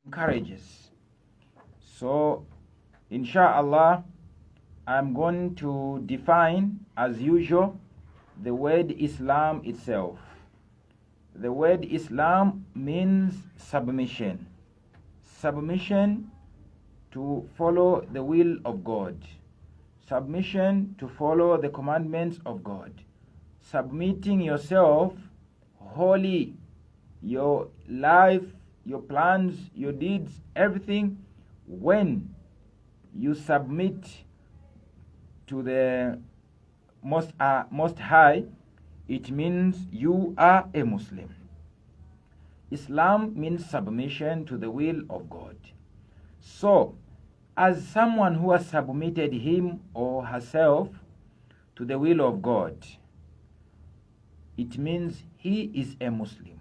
encourages. So, inshallah, I'm going to define, as usual, the word Islam itself. The word Islam means submission. Submission to follow the will of God. Submission to follow the commandments of God. Submitting yourself wholly, your life, your plans, your deeds, everything. When you submit to the Most High, it means you are a Muslim. Islam means submission to the will of God. So, as someone who has submitted him or herself to the will of God, it means he is a Muslim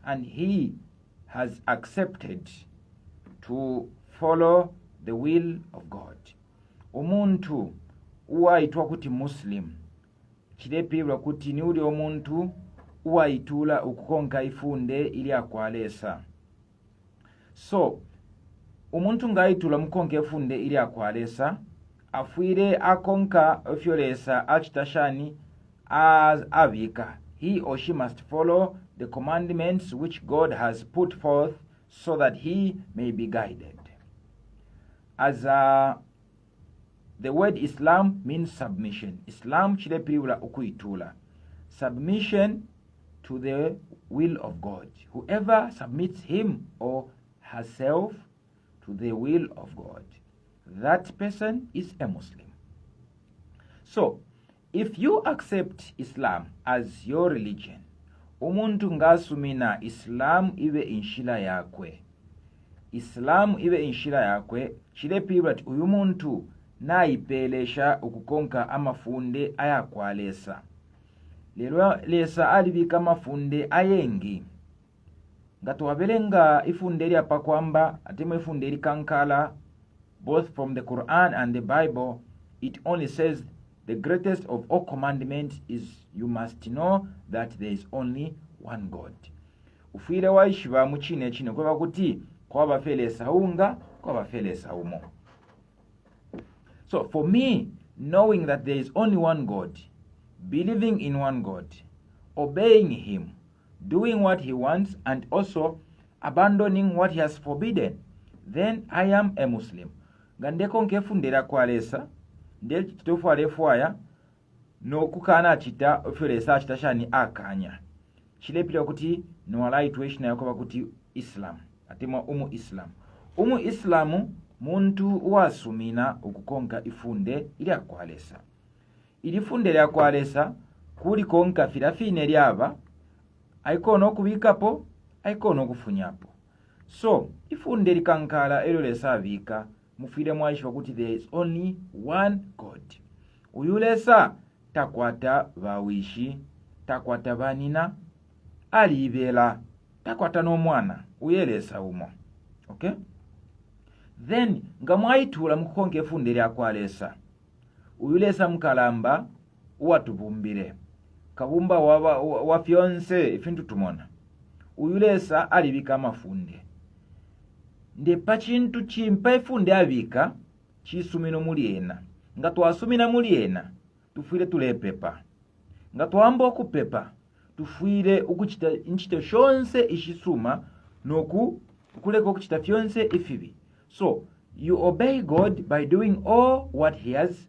and he has accepted to follow the will of God. Omuntu uwaitwa kuti Muslim chidepirwa kuti ni uli omuntu uwaitula ukukonka ifunde ili akwalesa. So umuntu ngaitula mukonka ifunde ili akwalesa afuire akonka ofyolesa achitashani as avika. He or she must follow the commandments which God has put forth so that he may be guided. As the word Islam means submission. Islam chilepiriwula ukuitula. Submission to the will of God. Whoever submits him or herself to the will of God, that person is a Muslim. So, if you accept Islam as your religion, umuntu ngasumina Islam iwe inshila yakwe. Islam iwe inshila yakwe, chilepiriwula ti uyu muntu naipelesha ukukonka amafunde ayakwalesa. Lero lesa alibika amafunde ayengi. Ngatuwabelenga ifunde lya pakwamba atemo ifunde likankala, both from the Quran and the Bible, it only says the greatest of all commandments is you must know that there is only one God. Ufile waishiba muchine chine kwa kuti kwa bafelesa unga, kwa bafelesa umo. So for me, knowing that there is only one God, believing in one God, obeying him, doing what he wants, and also abandoning what he has forbidden, then I am a Muslim. Gandeko nkefundera kwalesa, ndel chitofu alefuaya, no kukana chita ofyolesa chitashani akanya. Chilepila kuti no alaitweshina yakoba kuti Islam. Atema Islam. Islamu muntu wasumina ukukonka ifunde ili akwalesa. Ili funde ili akwalesa kuli konka filafine lyaba aikono kubikapo aikono kufunyapo. So ifunde likankala elo lesa vika mufile mwashwa kuti there is only one God. Uyulesa takwata vawishi, takwata vanina, alibela, takwata no mwana, uyelesa umo. Okay? Then ngamwaitula mukonke funde lya kwalesa. Uyulesa mkalamba uwatubumbire. Kabumba wa fiance ifintu tumona. Uyulesa alibika amafunde. Nde pachintu chimpa ifunde abika chisumino muliena. Nga twasumina muliena tufuire tulepepa. Nga twamba okupepa tufuire ukuchita nchite shonse ishisuma noku kuleka okuchita fyonse ifibi. So, you obey God by doing all what he has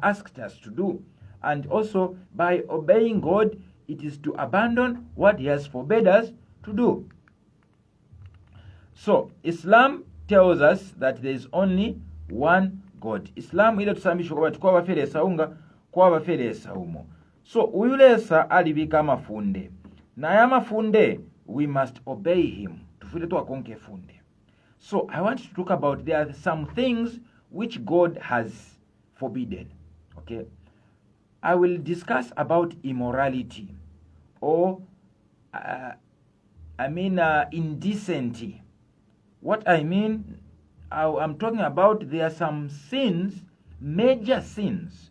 asked us to do. And also, by obeying God, it is to abandon what he has forbade us to do. So, Islam tells us that there is only one God. Islam ile tusambisho kwa tukwa wafelesa unga, kwa wafelesa umo. So, uyulesa alibika mafunde. Na ya mafunde, we must obey him. Tufile tuwa konke funde. So, I want to talk about there are some things which God has forbidden. Okay? I will discuss about immorality or indecency. What I mean, I'm talking about there are some sins, major sins,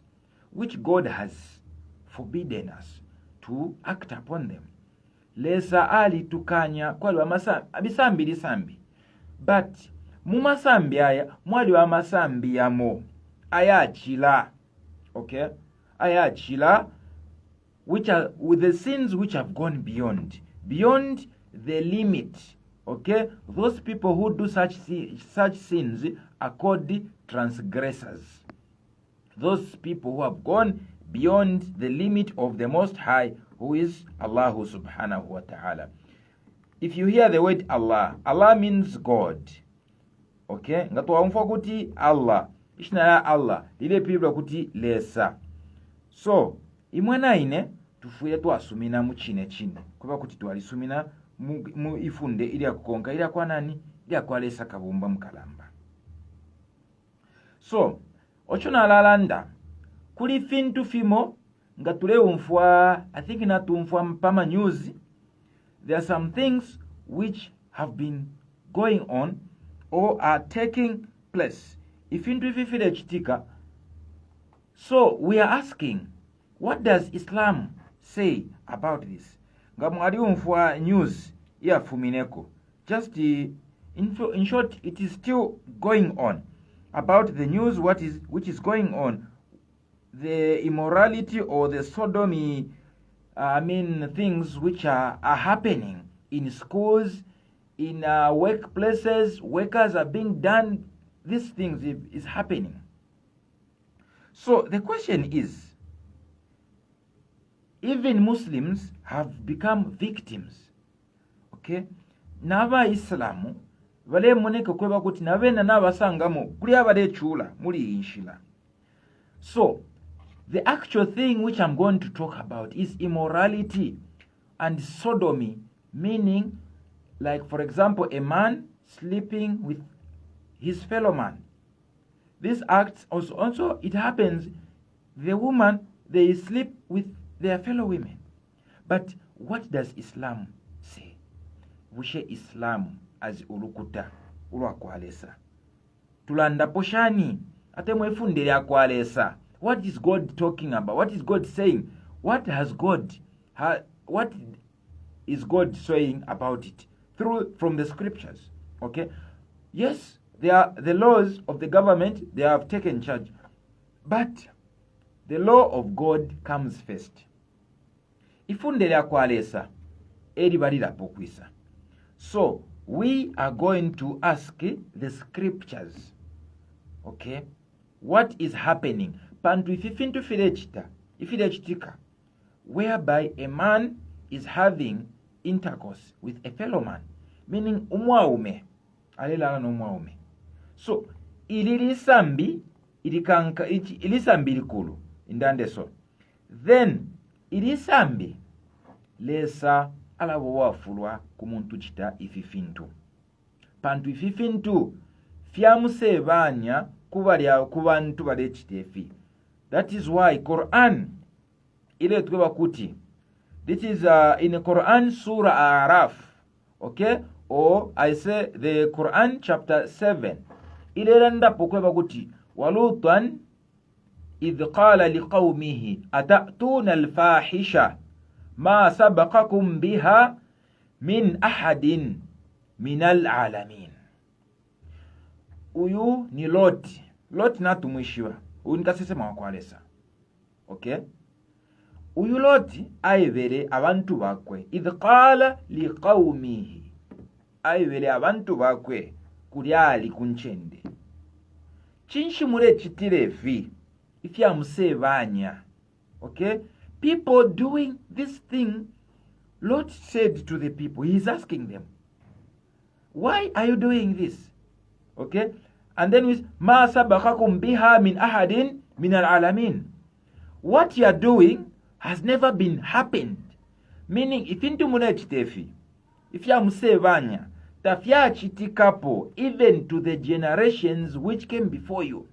which God has forbidden us to act upon them. Lesa ali tukanya kwa abisambi lisambi. but mumasambi aya mwali wa masambi yamo ayachila, okay, ayachila, which are with the sins which have gone beyond the limit, okay. Those people who do such sins are called transgressors. Those people who have gone beyond the limit of the Most High, who is Allah subhanahu wa ta'ala. If you hear the word Allah, Allah means God, okay. Ngatwamfa kuti Allah ishina ya Allah lile pibwa kuti lesa. So imwana ine tufuye twasumina mu chine kuba kuti twalisumina mu ifunde ili akukonka ili akwa nani ili akwalesa kabumba mkalamba. So ochona lalanda kuli fintu fimo nga tulewumfwa, I think natumfwa mpama news. There are some things which have been going on or are taking place ifintu ififile chitika. So we are asking, what does Islam say about this? Nga mwaliumfwa news ya fumineko. Just in short, it is still going on about the news which is going on, the immorality or the sodomy, things which are happening in schools, in workplaces. Workers are being done. These things is happening. So the question is, even Muslims have become victims, okay. Naba Islamu vale moneka kweba kuti nabena nabasangamo kuli abale chula muri inshila. So the actual thing which I'm going to talk about is immorality and sodomy, meaning, like for example, a man sleeping with his fellow man. This act also it happens, the woman, they sleep with their fellow women. But what does Islam say? Wushe Islam as ulukuta ulwakwalesa tulanda poshani ate mwefundele akwalesa. What is God talking about? What is God saying? What is God saying about it from the scriptures? Okay, yes, they are the laws of the government, they have taken charge, but the law of God comes first. Ifundele akwalesa everybody lapokwisa. So we are going to ask the scriptures, okay, what is happening pantu ififintu filechitika whereby a man is having intercourse with a fellow man, meaning umwaume alelala no umwaume. So ililisambi ilisambi likulu indande. So then ilisambi lesa alabo wafulwa kumuntu chita ififintu pantu ififintu fyamusebanya kubalya kubantu bale chitefi. That is why Quran ile tweba kuti, this is in Quran Surah Araf, okay, or I say the Quran chapter 7 ile randa pokweba kuti walutan idh qala liqaumihi atatuna alfahisha ma sabaqakum biha min ahadin min alalamin. Uyu ni Lot natumwishiwa uyu nikasesema wakwalesa, okay. Uyu Lot ayebere abantu bakwe idh qala liqaumihi, ayebere abantu bakwe kulyali kunchende chinshimure chitirefi ifyamusebanya, okay. People doing this thing, Lot said to the people, he's asking them, why are you doing this? Okay, and then with ma sabaqakum biha min ahadin min alalamin, what you are doing has never been happened, meaning ifintu munechitefi ifyamusebanya tafyachitikapo even to the generations which came before you,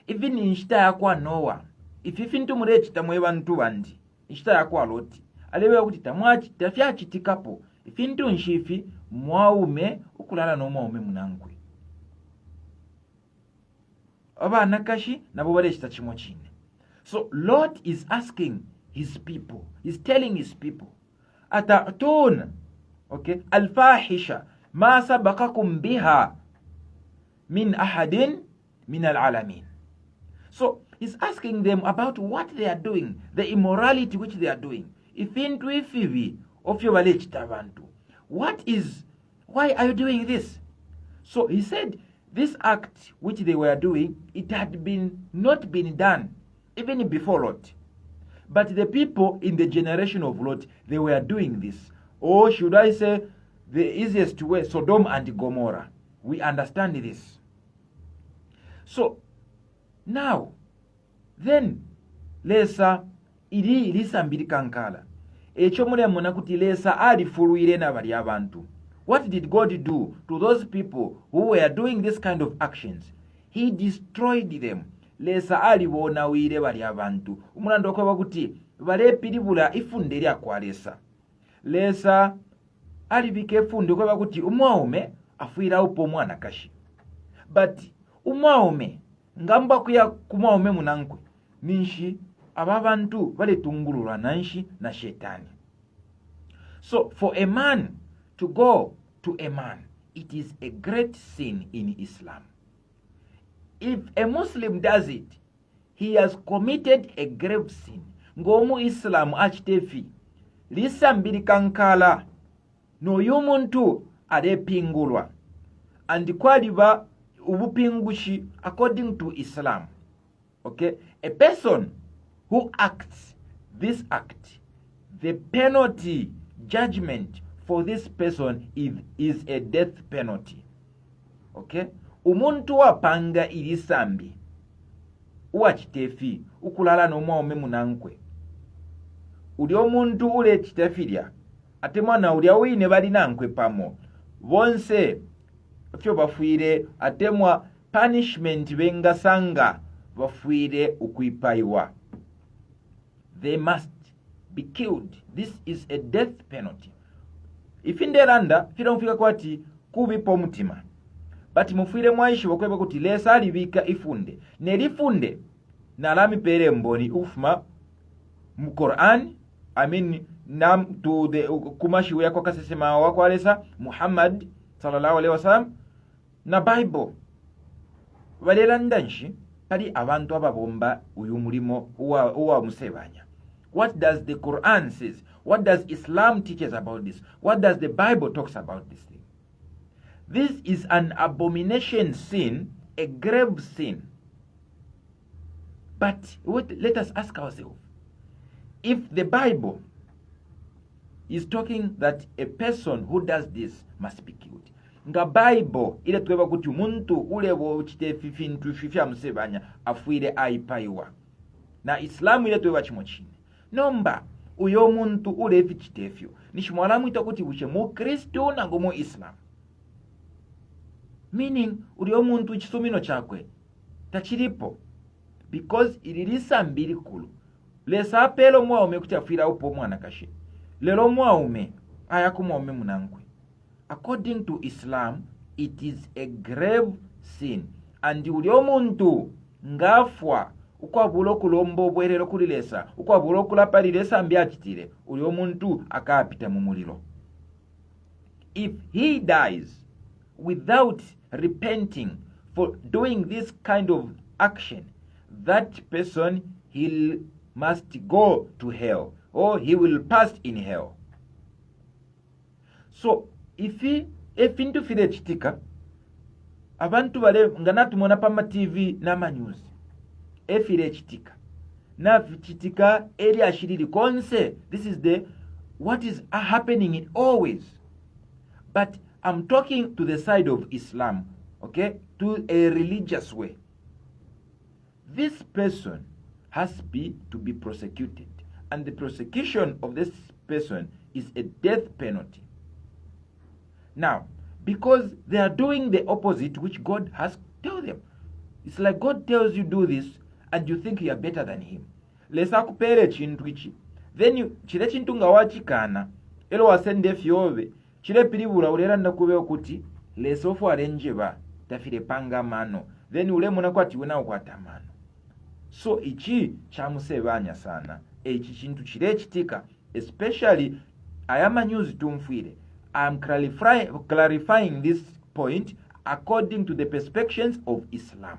even inshita yakwa Noah. Ififintu murechita mwebantu bandi inshita yakwa Loti alewe kuti tamwachi tafyachitikapo ifintu nshifi mwaume ukulala no mwaume munangwe abana kashi nabo barechita chimo chine. So Lot is asking his people, he's telling his people, atatun, okay, alfahisha ma sabaqakum biha min ahadin min al-alamin. So he's asking them about what they are doing, the immorality which they are doing. Ifintu ifivi ofyo balechita abantu. Why are you doing this? So he said this act which they were doing, it had not been done even before Lot. But the people in the generation of Lot, they were doing this. Or should I say, the easiest way, Sodom and Gomorrah. We understand this. So, now, then, lesa, iri lisambiri kankala. Echo muna kuti lesa alifuluire na bali abantu. What did God do to those people who were doing this kind of actions? He destroyed them. Lesa alibona wire bali abantu. Umulando kwa kuti balepiribula ifunde lya kwa lesa. Lesa alibike funde kwa kuti umwaume afuira upo mwana kashi. But umwaume ngamba kuya kumwaume munankwe ninshi ababantu bale tungulula nanshi na shetani. So for a man to go to a man, it is a great sin in Islam. If a Muslim does it, he has committed a grave sin. Ngomu Islam achitefi lisambiri kankala no yumuntu alepingulwa and kwaliba ubupingushi according to Islam. Okay, a person who acts this act, the penalty judgment for this person is a death penalty. Okay, umuntu wapanga ilisambi uwachitefi ukulala nomwaume munankwe uli omuntu ule chitefilya ate mwana uli awine bali nankwe pamo bonse fyo bafuire atemwa punishment bengasanga bafuire ukwipayiwa. They must be killed. This is a death penalty. Ifindelanda fira mfika kwati kubipo mutima. But mufuire mwaishi wakweba kuti lesa alibika ifunde. Nelifunde na lami pere mboni ufma mu Quran, nam to the kumashi wako kasesema wako alesa Muhammad sallallahu alaihi wasallam na Bible. Walela ndanshi pali abantu ababomba uyu mulimo uwa musebanya. What does the Quran says? What does Islam teaches about this? What does the Bible talks about this thing? This is an abomination sin, a grave sin. But let us ask ourselves, if the Bible is talking that a person who does this must be killed, nga Bible ile tuweba kuti muntu ule wo chite fifintu fifya musebanya afuire aipaiwa. Na Islamu ile tuweba chimochine. Nomba uyo muntu ule fichitefyo nishimwalamu itakuti uche mu Kristo na ngomu Islam. Meaning uyo muntu chisumino chakwe tachiripo because ililisa mbili kulu. Lesa apelo mwaume kuti afuira upo mwana kashi. Lelo mwaume ayaku mwaume munankwe. According to Islam, it is a grave sin. And uyo muntu ngafwa ukwabulo kulombo bwerero kulilesa ukwabulo kulapalilesa mbyachitire uyo muntu akapita mu muliro. If he dies without repenting for doing this kind of action, that person he must go to hell or he will pass in hell. So if into file chitika abantu bale nganatu mona pa TV na news efile chitika na chitika eri ashiriri konse. This is what is happening in always. But I'm talking to the side of Islam, okay, to a religious way. This person has to be prosecuted, and the prosecution of this person is a death penalty. Now, because they are doing the opposite which God has told them. It's like God tells you do this and you think you are better than him. Lesa kupere chintu ichi. Then you chile chintu nga wachikana elo wasende fyove chile pilibula ulera ndakube okuti lesofu arenjeba tafile panga mano. Then ule muna kwati wena ukwata mano. So ichi chamusebanya sana. Ichi chintu chile chitika, especially ayama news tumfwile. I'm clarifying this point according to the perspectives of Islam.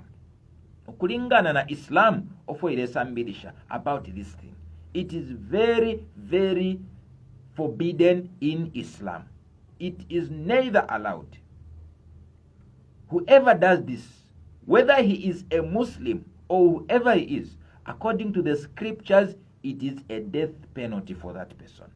Kulingana na Islam ofoiresa mbilisha about this thing. It is very, very forbidden in Islam. It is neither allowed. Whoever does this, whether he is a Muslim or whoever he is, according to the scriptures, it is a death penalty for that person.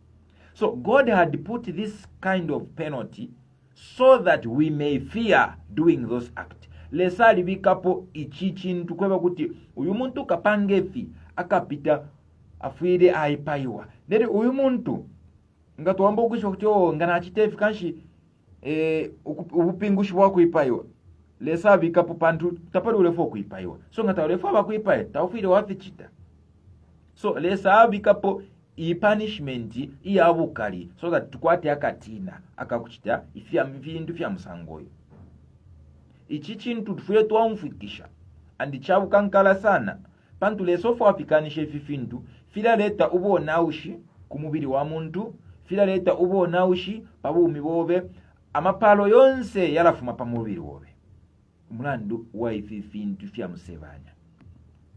So God had put this kind of penalty so that we may fear doing those acts. Lesali bikapo ichi chintu kweba kuti uyu muntu kapangefi akapita afuire aipaiwa. Neri uyu muntu nga tuwamba ukwisho kuti ngana achitefi kanshi ubupingushi wa kuipaiwa. Lesa bikapo pantu tapari ulefo kuipaiwa. So ngata ulefo wakuipaiwa taufuire wafi chita. So lesa bikapo i punishment iyabukali so that tukwate akatina akakuchita ifya mvindu fya musangoyo. Ichi chintu tufuye tuamfikisha andi chabukankala sana pantu lesofa wapikanisha ififintu fila leta ubonaushi kumubiri wa muntu, fila leta ubonaushi pabumi bobe, amapalo yonse yarafuma pa mubiri wobe mulandu wa ififintu fya musebanya.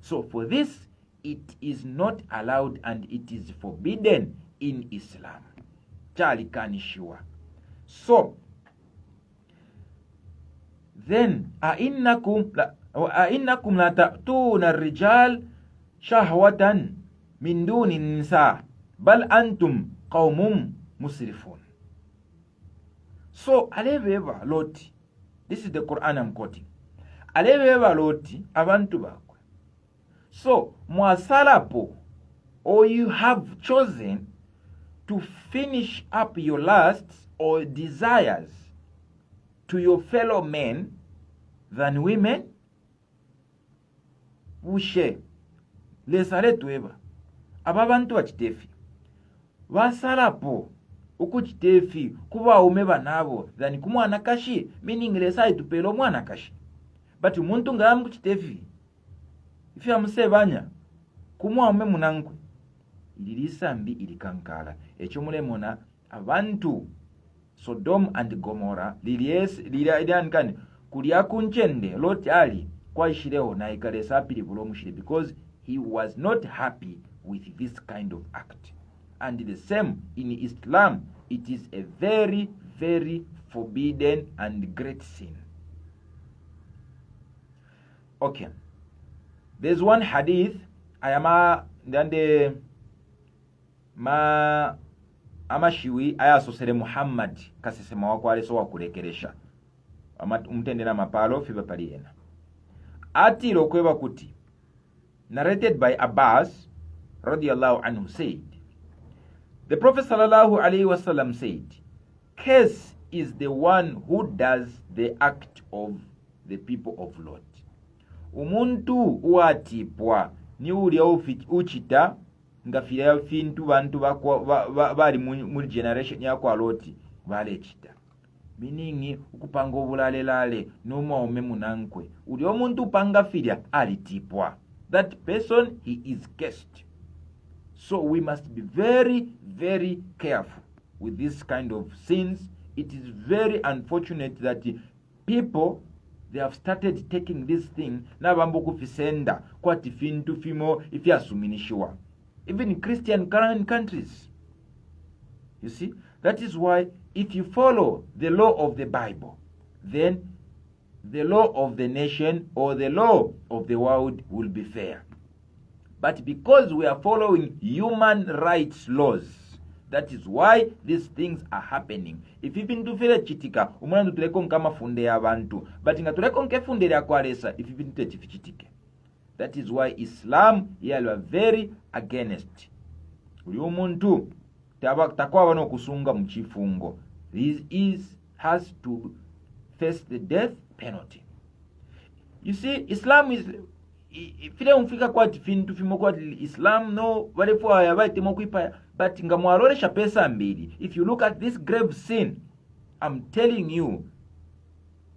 So for this, it is not allowed and it is forbidden in Islam. Chalikanishiwa. So then a'innakum la ta'tuna ar-rijal shahwatan min duni nisa bal antum qaumun musrifun. So aleveva loti, this is the Quran I'm quoting, aleveva loti abantu bakwe. So mwasalapo, or you have chosen to finish up your lusts or desires to your fellow men than women, ushe lesale tueba ababantu bachitefi wasalapo ukuchitefi kuba umeba nabo than kumwana kashi, meaning lesai tupelo mwana kashi, but umuntu ngamu kuchitefi ifya musebanya kumwa ume munankwe ililisa mbi ilikankala echo mulemona abantu Sodom and Gomorrah liliankani kuliakunchende Lot ali kwa ishireho na ikalesa pili bulomushire because he was not happy with this kind of act. And the same in Islam, it is a very, very forbidden and great sin. Okay. There's one hadith ayama ndande amashiwi ayasosere Muhammad kasesema wako aleso wakulekeresha umtendera mapalo fiba paliena ati lokweba kuti narrated by Abbas radiyallahu anhu said, the Prophet sallallahu alaihi wasallam said, curse is the one who does the act of the people of Lot. Umuntu uatipwa ni uli uchita ngafira fintu bantu bali mu generation yakwa Loti bale chita, meaning ukupanga obulalelale noma ome munankwe uli omuntu upanga filia alitipwa, that person he is cursed. So we must be very, very careful with this kind of sins. It is very unfortunate that people, they have started taking this thing na bambo kufisenda kwa tifintu fimo ifyasuminishiwa, even in Christian countries. You see, that is why if you follow the law of the Bible, then the law of the nation or the law of the world will be fair. But because we are following human rights laws, that is why these things are happening. If even to feel chitika, umwana tuleko kama funde ya bantu, but inga tuleko nke funde ya kwalesa, if even to chitike. That is why Islam are very against. Uli umuntu takwa wano kusunga mchifungo. This has to face the death penalty. You see, Islam is file umfika kwa fintu fimo kwa Islam no walefo ayabaite mokuipa, but ngamwaloresha pesa mbili. If you look at this grave sin, I'm telling you,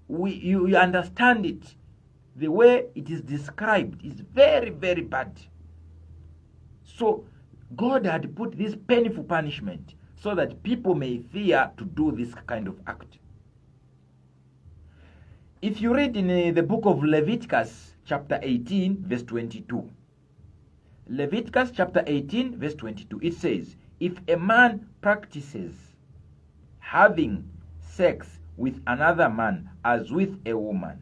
you understand it. The way it is described is very, very bad. So God had put this painful punishment so that people may fear to do this kind of act. If you read in the book of Leviticus chapter 18 verse 22, Leviticus chapter 18 verse 22, it says, if a man practices having sex with another man as with a woman,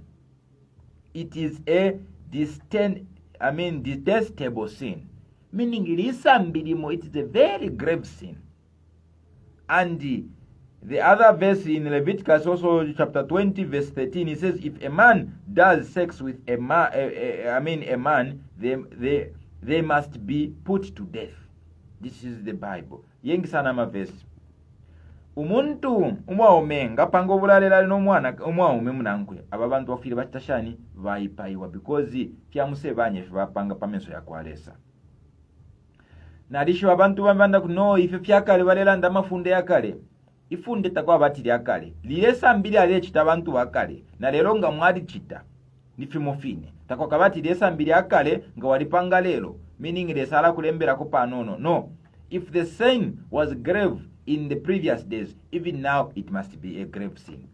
it is a detestable sin. Meaning it is a very grave sin. And the other verse in Leviticus, also chapter 20 verse 13, it says, if a man does sex with a man, they must be put to death. This is the Bible. Yengisana verse. Umuntu umwaume ngapanga obulalela n'omwaume munankwe aba bantu bafire batashani vayipayiwa because fyamuse vapanga pameso yakwalesa. Narisho abantu bambanda kuno ife fyakale balela ndamafunde yakale ifunde takwa batiri yakale liyesa mbili alechita abantu bakale na lero nga mwali chita nifimofine takwa kabati liyesa mbili yakale nga walipanga lelo, meaning lesala kulembera ko panono. No, if the sin was grave in the previous days, even now it must be a grave sin.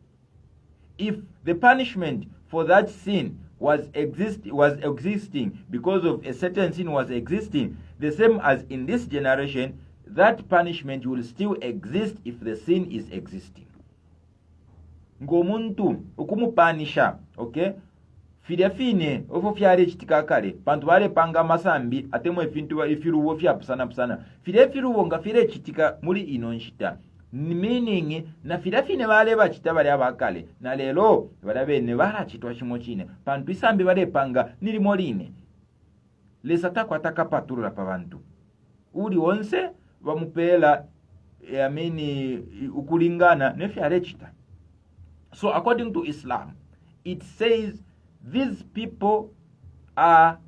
If the punishment for that sin was existing because of a certain sin was existing, the same as in this generation, that punishment will still exist if the sin is existing. Ngomuntu ukumupanisha, okay? Fidefine ofo fyale chitika kale pantu bale panga masambi atemo efintu ifiruwo fya pusana fidefiruwo nga fire chitika muri ino nshita, meaning na fidefine bale bachita bale abakale na lelo balabe ne bara chitwa chimo chine pantu isambi bale panga nili moline lesata kwataka paturula pa bantu uli onse bamupela ukulingana ne fyale chita. So according to Islam, it says these people are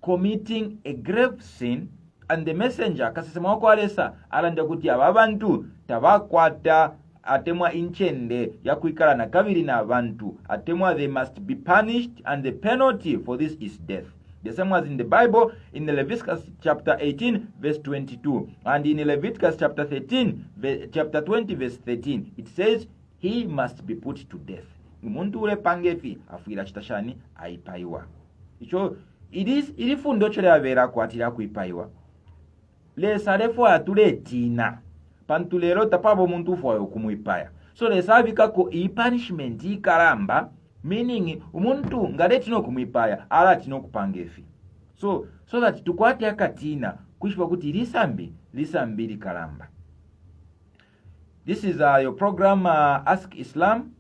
committing a grave sin, and the messenger kasema ko alesa alanda kuti abantu tabakwata atemwa inchende ya kuikala na kabiri na abantu atemwa, they must be punished, and the penalty for this is death. The same as in the Bible in Leviticus chapter 18 verse 22, and in Leviticus chapter 20 verse 13, it says he must be put to death. Umuntu ule pangefi afuira chitashani aipaiwa. Icho ilifundo chole avera kwatira kuipaiwa. Lesa lefo atule tina pantulero tapabo muntu fo kumuipaya. So lesa abika ko punishment ikaramba, meaning umuntu ngaleti no kumuipaya ala tino kupangefi. So that tukwate akatina kushwa kuti lisambi likaramba. This is your program Ask Islam,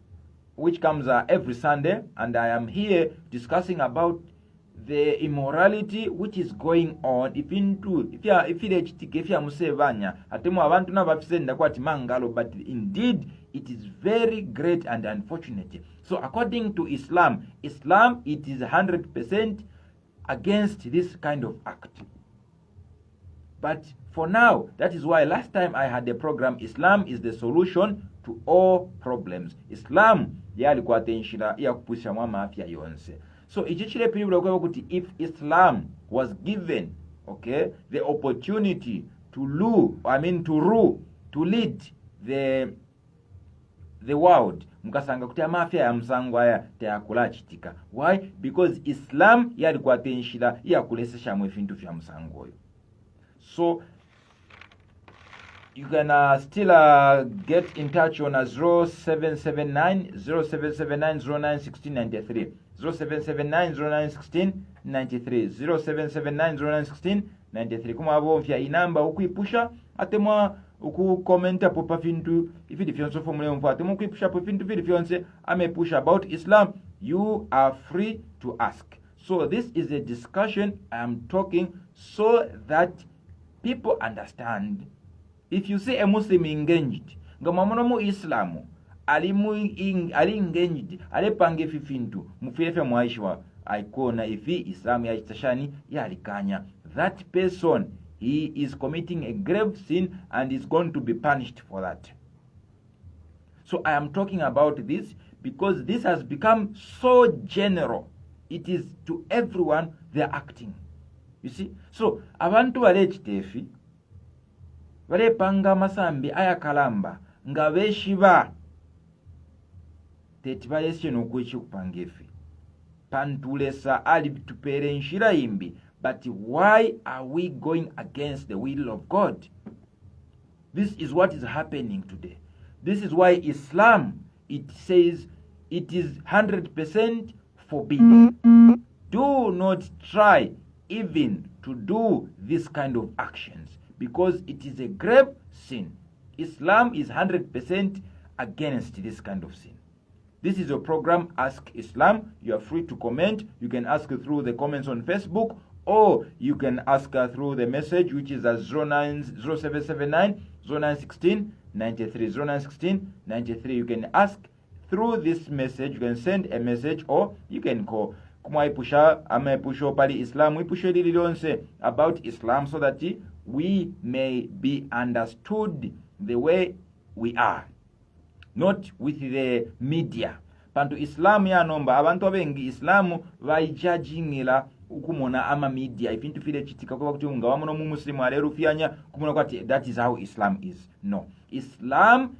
which comes every Sunday, and I am here discussing about the immorality which is going on. If you musevanya atemu abantu nabafisenda kwati mangalo, but indeed it is very great and unfortunate. So according to Islam, it is 100% against this kind of act. But for now, that is why last time I had the program Islam is the solution to all problems. Islam yalikuwa tenshira ya kupusha mama afya yonse. So ichichile pilibula kwa kuti if Islam was given, okay, the opportunity to rule, to lead the world, mukasanga kuti amafya ya msango aya tayakula chitika. Why? Because Islam yalikuwa tenshira ya kulesesha mwefintu vya msango. So you can still get in touch on 0779 091693, 0779 091693, 0779 091693. Kuma abo mfya inamba ukuipusha atemwa ukukomenta popa fintu ifidi fyonso formule mfwa atemwa ukuipusha popa fintu ifidi fyonse push about Islam, you are free to ask. So this is a discussion I am talking so that people understand. If you say a Muslim engaged, ngamamono Islamu ali engaged, ali pange fifintu mufefe mwaishwa aikona ifi Islam ya itashani ya alikanya, that person, he is committing a grave sin and is going to be punished for that. So I am talking about this because this has become so general. It is to everyone they are acting. You see? So abantu balechitefi valepanga masambi ayakalamba nga veshiva teti valeshe nokwechi kupanga ife pantulesa ali tupere nshira imbi. But why are we going against the will of God? This is what is happening today. This is why Islam, it says it is 100% forbidden. Do not try even to do this kind of actions because it is a grave sin. Islam is 100% against this kind of sin. This is your program, Ask Islam. You are free to comment. You can ask through the comments on Facebook, or you can ask through the message, which is at 0779 0916 93 0916 93. You can ask through this message. You can send a message, or you can call. Kumwaipusha amaipusho pali Islam. Ipusho lililonse about Islam so that we may be understood the way we are, not with the media. Pantu Islam ya nomba abantu abengi Islamu vaijajingila ukumona ama media ifintu file chitika kwa kuti unga wamuno mu muslimu alerufyanya kumona kwati that is how Islam is. No, Islam,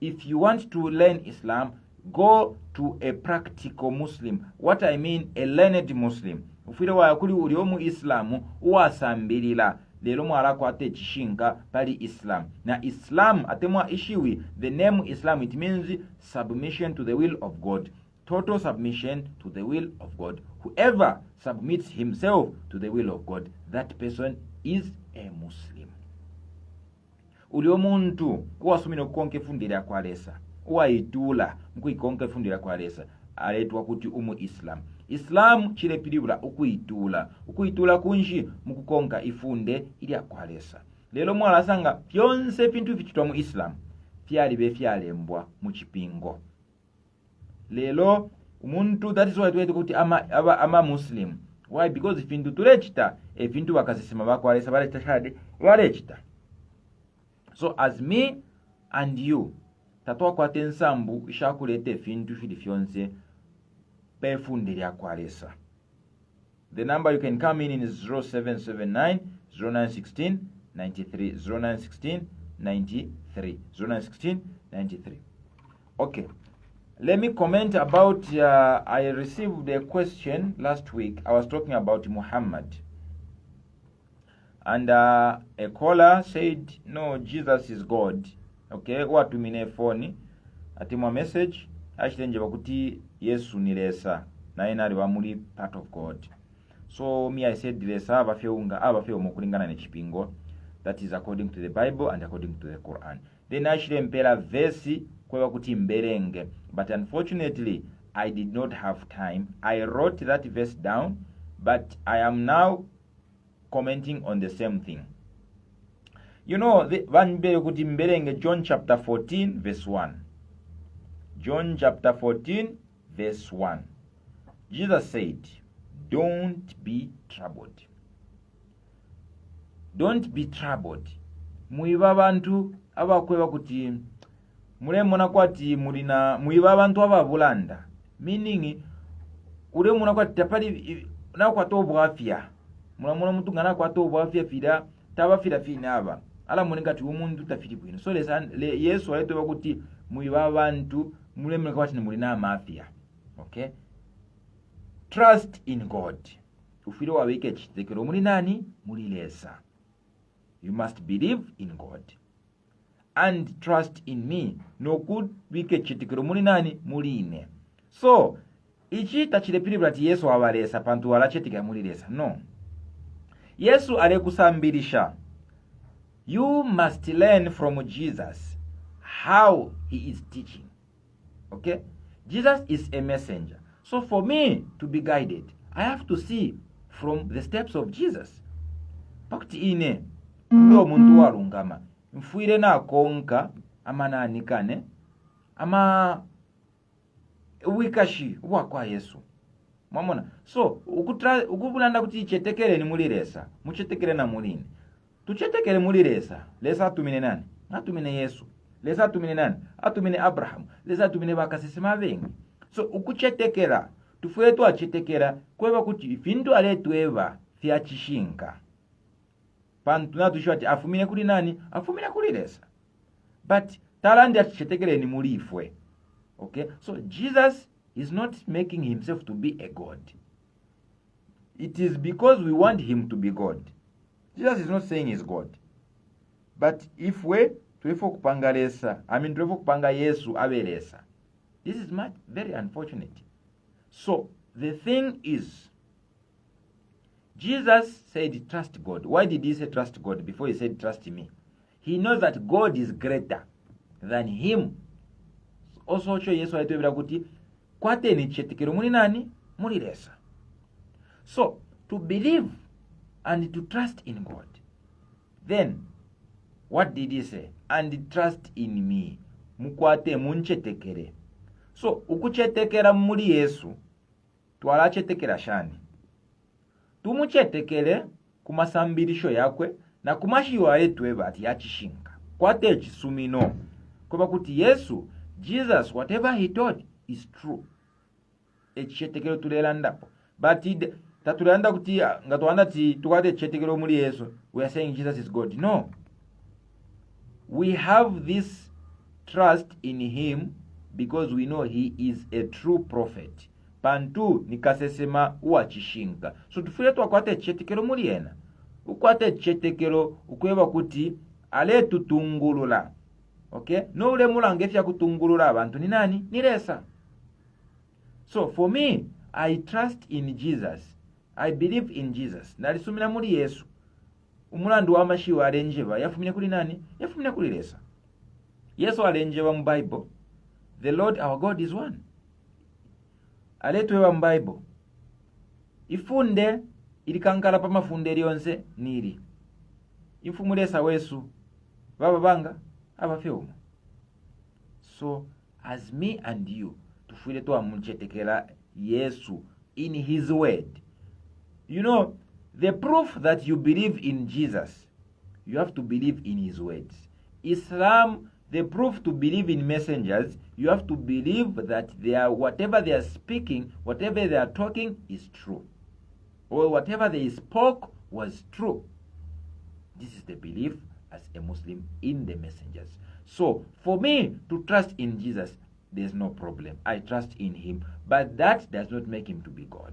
if you want to learn Islam, go to a practical Muslim. What I mean, a learned Muslim. Ufire wa kuli uliomu Islamu uwasambirila lero mwala kwate chishinga pali Islam. Na Islam atemwa ishiwi, the name Islam, it means submission to the will of God. Total submission to the will of God. Whoever submits himself to the will of God, that person is a Muslim. Uliomuntu kuwasumino konke fundira kwa lesa. Uwaitula mkuikonke fundira kwa lesa. Aletwa kuti umu Islam. Islam chile pilibula ukuitula kunji mukukonka ifunde ili akwalesa. Lelo mwala sanga pyonse pintu vichitwa mu Islam fyalibe fyalembwa mu chipingo. Lelo umuntu, that is why tuwete kuti ama Muslim. Why? Because fintu tulechita fintu bakazisema bakwalesa balechita shade balechita. So as me and you tatwa kwa tensambu ishakulete fintu fili fyonse pefundiri akwalesa. The number you can come in is 0779 0916 93 0916 93 0916 93. Okay, let me comment about I received a question last week. I was talking about Muhammad, and a caller said no, Jesus is God. Okay, what to mean phone atimwa message ashitenje bakuti Yesu ni lesa na ina ali bamuli part of God. So me I said lesa abafye omukulingana ne chipingo. That is according to the Bible and according to the Quran. Then actually mpera verse kwa bakuti mberenge, but unfortunately I did not have time. I wrote that verse down, but I am now commenting on the same thing. You know, John chapter 14 verse 1. John chapter 14 verse 1. Jesus said, don't be troubled. Don't be troubled. Muiba bantu abakweba kuti mulemona kwati mulina muiba bantu ababulanda. Meaning ulemona kwati tapali na kwatobwa afya. Mulamuna muntu ngana kwatobwa afya fida tabafira finaba. Ala muninga ti umuntu tafiti bwino. So Yesu aletoba kuti muiba bantu mulemona kwati mulina amafya. Okay? Trust in God. Ufiro waweke chitekero muri nani? Muri lesa. You must believe in God and trust in me. No good wike chitekero muri nani? Muri ine. So ichi tachilepilibula ti Yesu abalesa pantu wala chitika muri lesa. No. Yesu alekusambirisha. You must learn from Jesus how he is teaching. Okay? Jesus is a messenger. So for me to be guided, I have to see from the steps of Jesus. Pakti ine, ndo muntu warungama. Mfuire na konka, ama na anikane, ama wikashi, kwa Yesu. Mwamona. So, ukubulanda kuti chetekele ni muliresa. Muchetekele na mulini. Tuchetekele muliresa. Lesa atumine nani? Atumine Yesu. Lesa atumine nani? Atumine Abraham. Lesa atumine bakasisema vengi. So ukuchetekera tufuye twachetekera kweba kuti fintu aletweva fyachishinka pantu natushwa ati afumire kuli nani? Afumire kuli lesa. But talandi achichetekele ni mulifwe. Okay? So Jesus is not making himself to be a God. It is because we want him to be God. Jesus is not saying he's God. But if we tulifo kupanga lesa, tulifo kupanga Yesu abe lesa. This is very unfortunate. So the thing is, Jesus said trust God. Why did he say trust God before he said trust me? He knows that God is greater than him. Also cho Yesu aitwebera kuti kwate ni chetekero muri nani? Muri lesa. So to believe and to trust in God. Then what did he say? And trust in me. Mukwate munchetekere. So ukuchetekera muri Yesu twalachetekera shani. Tumuchetekere kumasambirisho yakwe na kumashiwa etweba ati yachishinga. Kwate chisumino. Kwa kuti Yesu, Jesus, whatever he taught is true. Echichetekero tulelandapo. But tatulanda kuti ngatuanda ti tukwate chichetekero muri Yesu, we are saying Jesus is God. No. We have this trust in him because we know he is a true prophet. Pantu nikasesema uachishinga. So tufile tuwakwate chichetekero muri yena. Ukwate chichetekero ukweba kuti ale tutungulula. Okay? No ule mulangefya kutungulula abantu ni nani? Ni lesa. So for me, I trust in Jesus. I believe in Jesus. Nalisumina muri Yesu. Umulandu wa mashiwa alenjeba yafumine kuli nani? Yafumine kuli lesa. Yesu alenjeba mu Bible. The Lord our God is one. Aletwewa mu Bible. Ifunde ilikankala pa mafunde lyonse nili. Ifumulesa wesu baba banga abafeuma. So as me and you tufile to amunchetekela Yesu in his word. You know, the proof that you believe in Jesus, you have to believe in his words. Islam, the proof to believe in messengers, you have to believe that whatever they are speaking, whatever they are talking is true. Or whatever they spoke was true. This is the belief as a Muslim in the messengers. So, for me to trust in Jesus, there's no problem. I trust in him, but that does not make him to be God.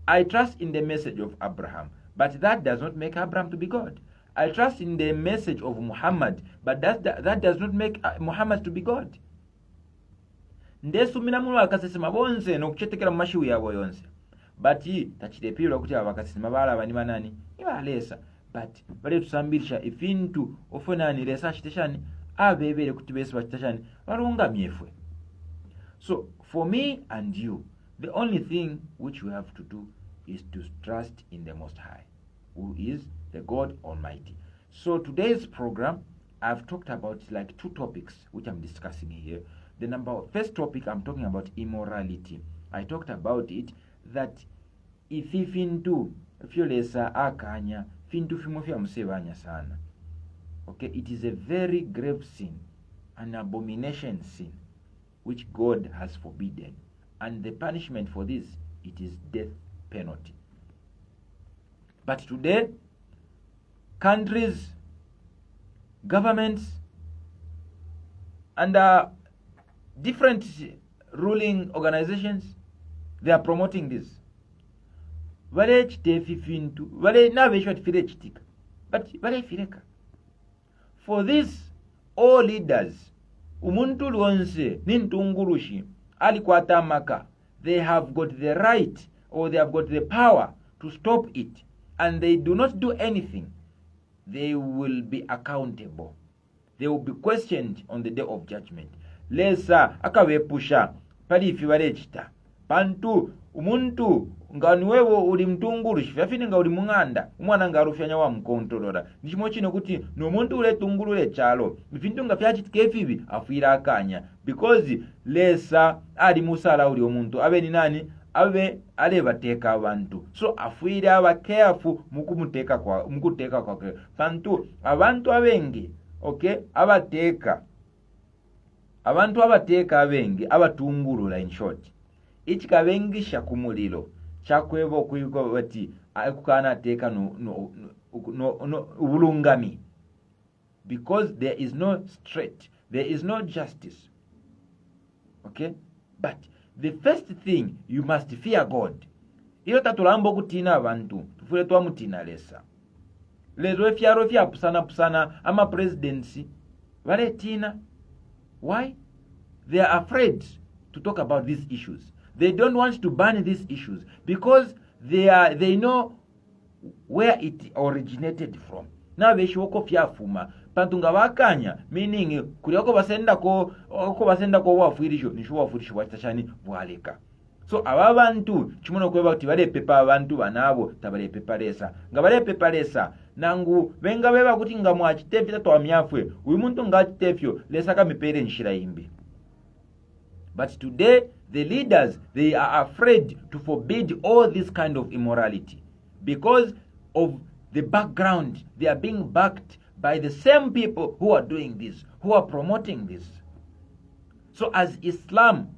I trust in the message of Abraham, but that does not make Abraham to be God. I trust in the message of Muhammad, but that does not make Muhammad to be God. Ndesu minamulu akasesema bonse nokuchetekera mashiwu yabo yonse. But tachirepiro kuti abakasesema bala bani manani ibalesa. But bale tusambirisha ifintu ofonani lesa chiteshani abebere kuti bese bachiteshani balunga myefwe. So for me and you, the only thing which we have to do is to trust in the Most High, who is the God Almighty. So today's program, I've talked about like two topics which I'm discussing here. First topic, I'm talking about immorality. I talked about it, that if fintu fyolesa akanya, fintu fimofya musevanya sana. Okay, it is a very grave sin, an abomination sin, which God has forbidden. And the punishment for this, it is death penalty. But today, countries, governments, and different ruling organizations, they are promoting this. For this, all leaders, umuntu lwonse nintungurushi alikwatamaka, they have got the right or they have got the power to stop it, and they do not do anything. They will be accountable. They will be questioned on the day of judgment. Lesa akawepusha pali ifiwarechita pantu umuntu nganiwewo uli mtunguru shifafini nga uli munganda umwana nga arufyanya wa mkontolora nishimo chino kuti nomuntu ule tungurule chalo mifintu nga fyachitikefibi afuira akanya because lesa ali musala uli omuntu abe ni nani abe ale bateka abantu so afuira aba careful mukuteka kwake pantu abantu abengi okay abantu abateka abengi abatungurula in short ichikabengisha kumulilo chakweva okuyuka bati akukana teka no ubulungami, because there is no straight, there is no justice. Okay, but the first thing, you must fear God. Iyo tatulamba okutina abantu tufule twamutina lesa. Lero efyaro fya pusana ama presidency valetina. Why? They are afraid to talk about these issues. They don't want to ban these issues because they know where it originated from. Now they shoko fyafuma pantunga wakanya, meaning kuliako basenda ko wafuirisho nisho wafuirisho watachani bwaleka. So aba bantu chimono kweba kuti bale pepa abantu banabo tabale pepalesa nga bale pepalesa nangu benga beba kuti nga mwachitefita to amyafwe uyu muntu nga achitefyo lesaka mipere nshira imbi. But today the leaders, they are afraid to forbid all this kind of immorality because of the background. They are being backed by the same people who are doing this, who are promoting this. So as Islam,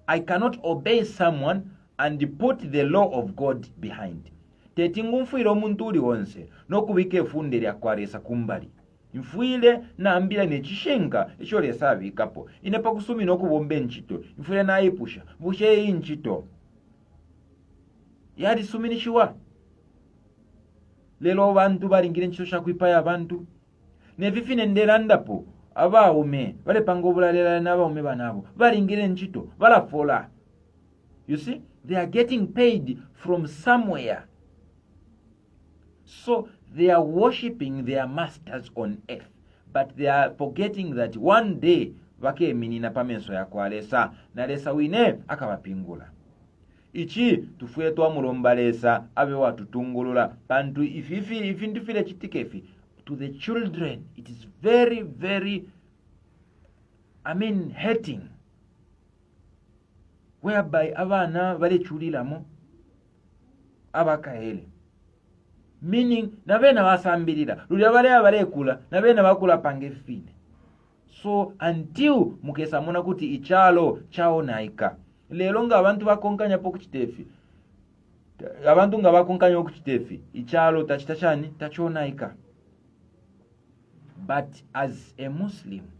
I cannot obey someone and put the law of God behind. Tetingumfuire omuntu uli wonse nokubika efunde lya kwaresa kumbali. Mfuile na ambila nechishenga echo lesa bikapo. Inepa kusumi nokubombe nchito. Mfuile na ipusha. Bushe nchito. Yadi suminishiwa. Lelo bantu balingire nchito shakwipaya bantu. Nevifine ndelandapo. Abaume bale pangobulalera n'abaume banabo balingire nchito balafola. You see, they are getting paid from somewhere, so they are worshipping their masters on earth, but they are forgetting that one day bakeminina pamenso yakwalesa na lesa wine akabapingula. Ichi tufuye twamulomba lesa abe watutungulula pantu ifi ndifile chitikefi. To the children, it is very, very, hurting. Whereby abana bale chulilamo abakahele. Meaning, nabena wasambirira. Luli abale kula, nabena bakula pangefine. So, until mukesa muna kuti ichalo chao naika. Lelo nga abantu bakonkanya po kuchitefi. Abantu nga bakonkanya kuchitefi. Ichalo tachitachani, tacho naika. But as a Muslim,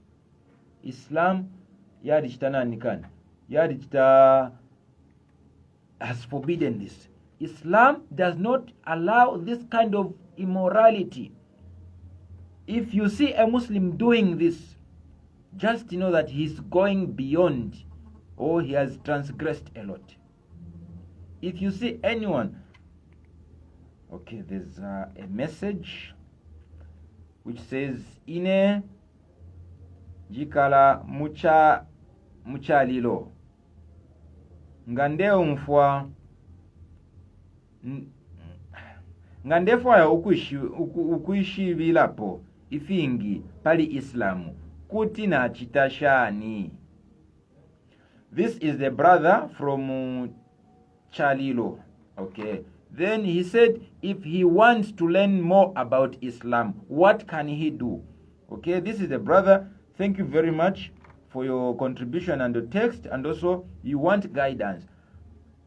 Islam has forbidden this. Islam does not allow this kind of immorality. If you see a Muslim doing this, just know that he's going beyond, or he has transgressed a lot. If you see anyone, okay, there's a message which says ine jikala muchalilo ngandeo mfwa ngandefwa ya ukuishi vilapo ifingi pali Islamu kuti na chitashani. This is the brother from Chalilo. Okay, then he said if he wants to learn more about Islam, what can he do? Okay, this is the brother. Thank you very much for your contribution and the text, and also you want guidance.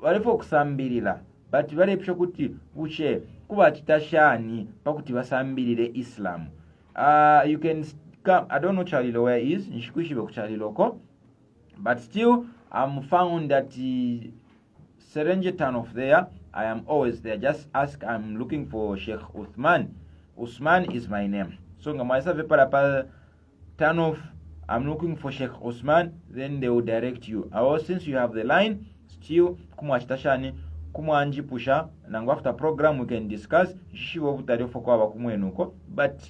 Walifo kusambirila, but wale kuti uche kuba chitashani pakuti basambirile Islam. You can come, I don't know Chalilo where he is, nishikuishibe kuchaliloko, but still I'm found that Serenge town of there. I am always there. Just ask. I'm looking for Sheikh Uthman. Usman is my name. So ngamaisa vepala turn off. I'm looking for Sheikh Usman. Then they will direct you. Since you have the line, still kumwachitashani kumwanji pusha. Nangu after program we can discuss. Shishiwo butarifo kwa bakumwenuko. But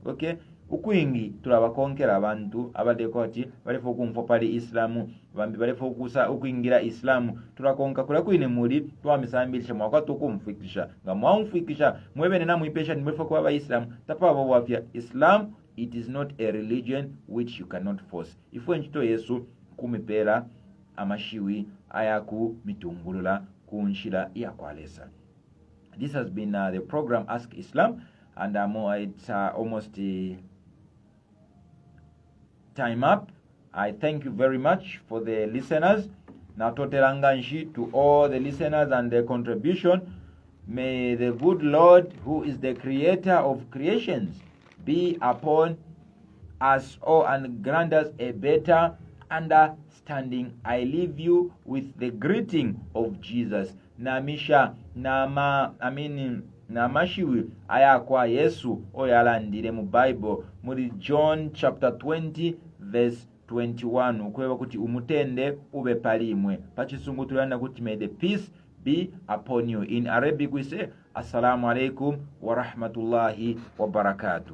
okay. Ukuingi tulabakonkera abantu abadekoti balifo kumfo pali Islamu bambi balifo kusa ukuingira Islamu tulakonka kula kuine muri twamisambilisha mwaka tukumfikisha nga mwamfikisha mwebene na muipesha nimefo kwa ba Islam tapa babo wafya. Islam, it is not a religion which you cannot force. Ifo nchito Yesu kumipela amashiwi ayaku mitungulula kunshira ya kwalesa. This has been the program Ask Islam, and it's almost time up. I thank you very much for the listeners. natoteranganshi to all the listeners and their contribution. May the good Lord, who is the creator of creations, be upon us all and grant us a better understanding. I leave you with the greeting of Jesus. Namisha namashiwi ayakwa Yesu oyalandire mu Bible muri John chapter 20 verse 21 ukweba kuti umutende ube palimwe. Pachisungu tulanda kuti may the peace be upon you. In Arabic we say assalamu alaikum wa rahmatullahi wa barakatuh.